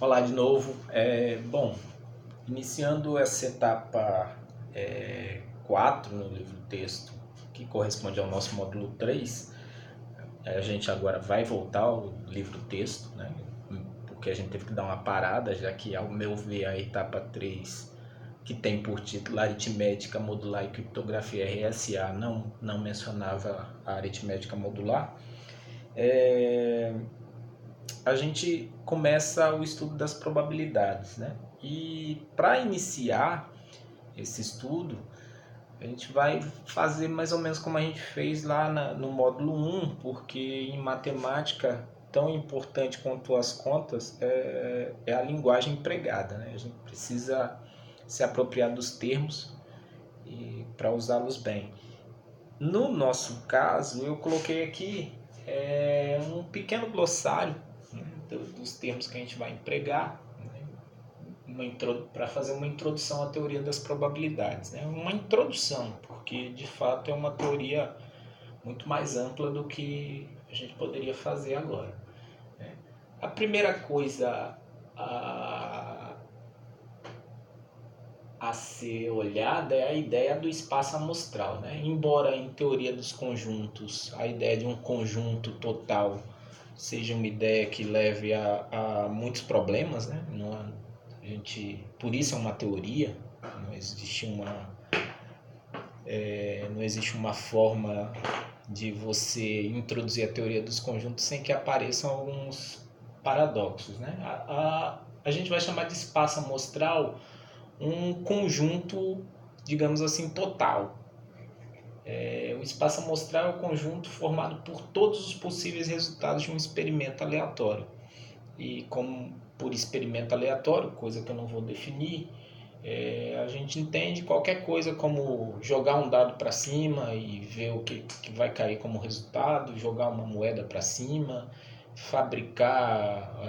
Olá de novo. Bom, iniciando essa etapa 4 no livro texto, que corresponde ao nosso módulo 3, a gente agora vai voltar ao livro texto, né? Porque a gente teve que dar uma parada, já que, ao meu ver, a etapa 3, que tem por título Aritmética Modular e Criptografia RSA, não mencionava a aritmética modular. A gente começa o estudo das probabilidades, né? E para iniciar esse estudo, a gente vai fazer mais ou menos como a gente fez lá no módulo 1, porque em matemática, tão importante quanto as contas é a linguagem empregada, né? A gente precisa se apropriar dos termos para usá-los bem. No nosso caso, eu coloquei aqui um pequeno glossário, né, dos termos que a gente vai empregar, né, para fazer uma introdução à teoria das probabilidades. Né? Uma introdução, porque de fato é uma teoria muito mais ampla do que a gente poderia fazer agora. Né? A primeira coisa a ser olhada é a ideia do espaço amostral, né? Embora em teoria dos conjuntos a ideia de um conjunto total seja uma ideia que leve a muitos problemas, né? Por isso é uma teoria, não existe uma forma de você introduzir a teoria dos conjuntos sem que apareçam alguns paradoxos, né? A gente vai chamar de espaço amostral um conjunto, digamos assim, total. O espaço amostral é o conjunto formado por todos os possíveis resultados de um experimento aleatório. E como por experimento aleatório, coisa que eu não vou definir, a gente entende qualquer coisa como jogar um dado para cima e ver o que vai cair como resultado, jogar uma moeda para cima, fabricar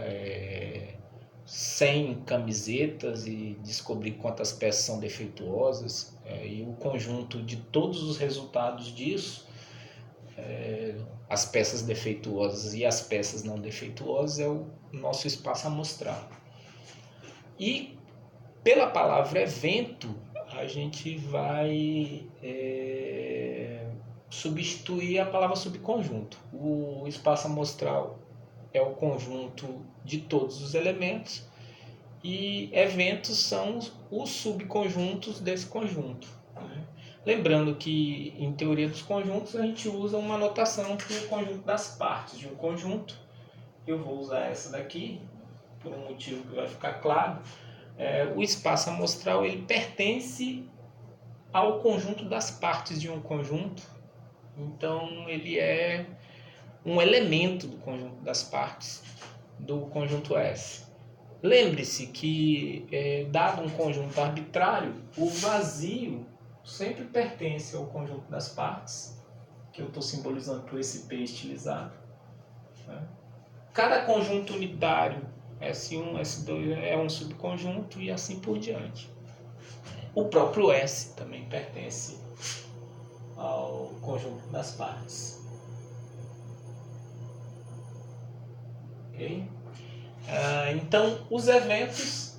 100 camisetas e descobrir quantas peças são defeituosas, e o conjunto de todos os resultados disso, as peças defeituosas e as peças não defeituosas, é o nosso espaço amostral. E pela palavra evento, a gente vai substituir a palavra subconjunto. O espaço amostral é o conjunto de todos os elementos e eventos são os subconjuntos desse conjunto. Né? Lembrando que em teoria dos conjuntos a gente usa uma notação para o conjunto das partes de um conjunto. Eu vou usar essa daqui por um motivo que vai ficar claro. O espaço amostral ele pertence ao conjunto das partes de um conjunto, então ele é um elemento do conjunto das partes do conjunto S. Lembre-se que, dado um conjunto arbitrário, o vazio sempre pertence ao conjunto das partes, que eu estou simbolizando por esse P estilizado. Né? Cada conjunto unitário, S1, S2, é um subconjunto e assim por diante. O próprio S também pertence ao conjunto das partes. Ok? Então, os eventos,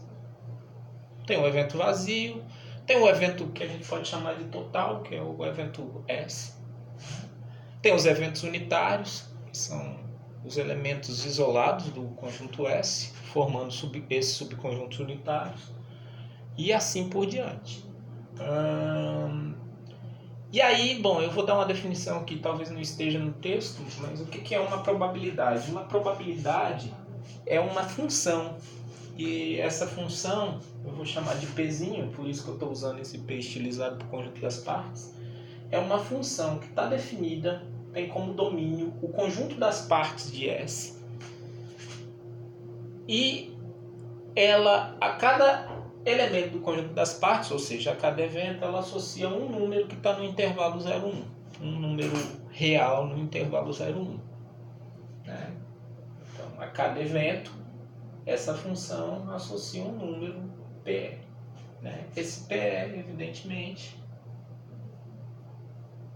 tem o evento vazio, tem o evento que a gente pode chamar de total, que é o evento S. Tem os eventos unitários, que são os elementos isolados do conjunto S, formando esses subconjuntos unitários, e assim por diante. E aí, bom, eu vou dar uma definição que talvez não esteja no texto, mas o que é uma probabilidade? Uma probabilidade é uma função, e essa função eu vou chamar de Pzinho, por isso que eu estou usando esse P estilizado para o conjunto das partes. É uma função que está definida, tem como domínio o conjunto das partes de S, e ela, a cada elemento do conjunto das partes, ou seja, a cada evento, ela associa um número que está no intervalo 0,1, um número real no intervalo 0,1. Né? Então, a cada evento, essa função associa um número PR. Né? Esse PR, evidentemente,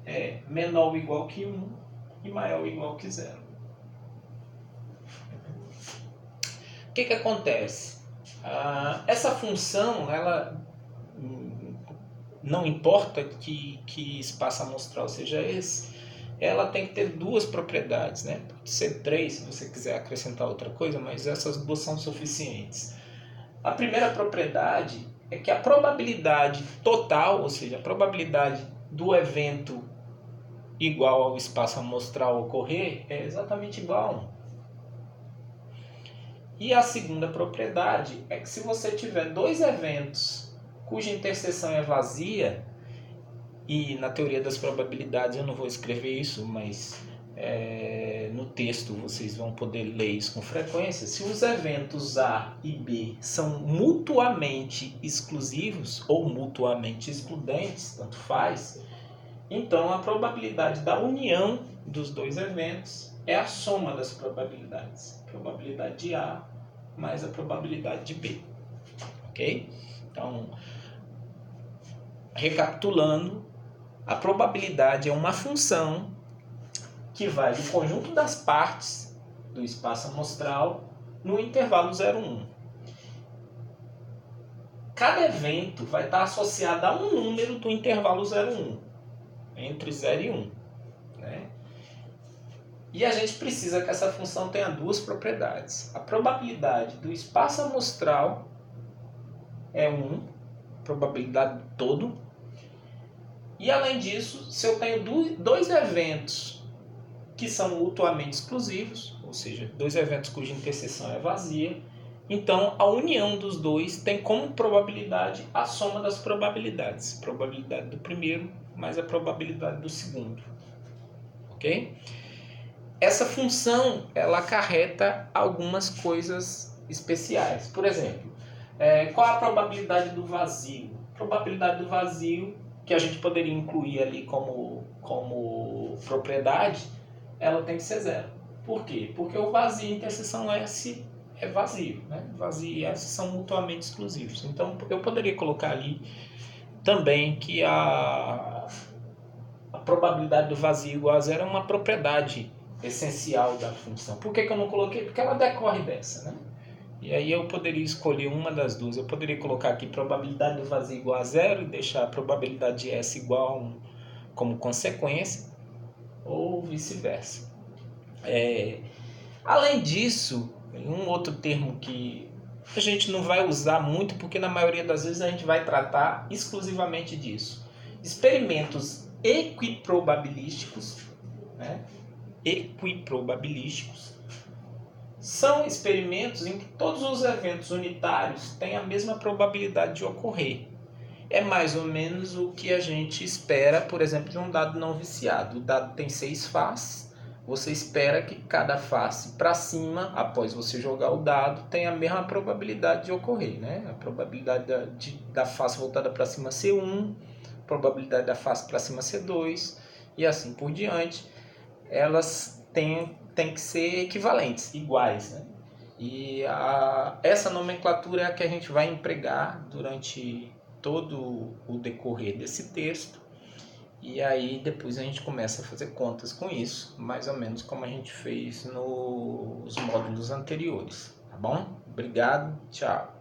é menor ou igual que 1 e maior ou igual que 0. que acontece? Essa função, ela não importa que espaço amostral seja esse, ela tem que ter duas propriedades, né? Pode ser três, se você quiser acrescentar outra coisa, mas essas duas são suficientes. A primeira propriedade é que a probabilidade total, ou seja, a probabilidade do evento igual ao espaço amostral ocorrer é exatamente igual a 1. E a segunda propriedade é que se você tiver dois eventos cuja interseção é vazia, e na teoria das probabilidades eu não vou escrever isso, mas no texto vocês vão poder ler isso com frequência. Se os eventos A e B são mutuamente exclusivos ou mutuamente excludentes, tanto faz, então a probabilidade da união dos dois eventos é a soma das probabilidades. A probabilidade de A mais a probabilidade de B. Ok? Então, recapitulando, a probabilidade é uma função que vai do conjunto das partes do espaço amostral no intervalo 0, 1. Cada evento vai estar associado a um número do intervalo 0, 1, entre 0 e 1. Né? E a gente precisa que essa função tenha duas propriedades. A probabilidade do espaço amostral é 1, probabilidade do todo. E além disso, se eu tenho dois eventos que são mutuamente exclusivos, ou seja, dois eventos cuja interseção é vazia, então a união dos dois tem como probabilidade a soma das probabilidades. Probabilidade do primeiro mais a probabilidade do segundo. Ok? Essa função, ela acarreta algumas coisas especiais. Por exemplo, qual a probabilidade do vazio? A probabilidade do vazio, que a gente poderia incluir ali como propriedade, ela tem que ser 0. Por quê? Porque o vazio e interseção S é vazio. Né? Vazio e S são mutuamente exclusivos. Então, eu poderia colocar ali também que a probabilidade do vazio igual a 0 é uma propriedade essencial da função. Por que eu não coloquei? Porque ela decorre dessa, né? E aí eu poderia escolher uma das duas. Eu poderia colocar aqui probabilidade do vazio igual a 0 e deixar a probabilidade de S igual a 1 como consequência, ou vice-versa. Além disso, um outro termo que a gente não vai usar muito, porque na maioria das vezes a gente vai tratar exclusivamente disso. Experimentos equiprobabilísticos, né? Equiprobabilísticos são experimentos em que todos os eventos unitários têm a mesma probabilidade de ocorrer. É mais ou menos o que a gente espera, por exemplo, de um dado não viciado. O dado tem 6 faces, você espera que cada face para cima, após você jogar o dado, tenha a mesma probabilidade de ocorrer. Né? A probabilidade da face voltada para cima ser 1, a probabilidade da face para cima ser 2, e assim por diante. Elas têm que ser equivalentes, iguais. Né? E essa nomenclatura é a que a gente vai empregar durante todo o decorrer desse texto, e aí depois a gente começa a fazer contas com isso, mais ou menos como a gente fez nos módulos anteriores, tá bom? Obrigado, tchau!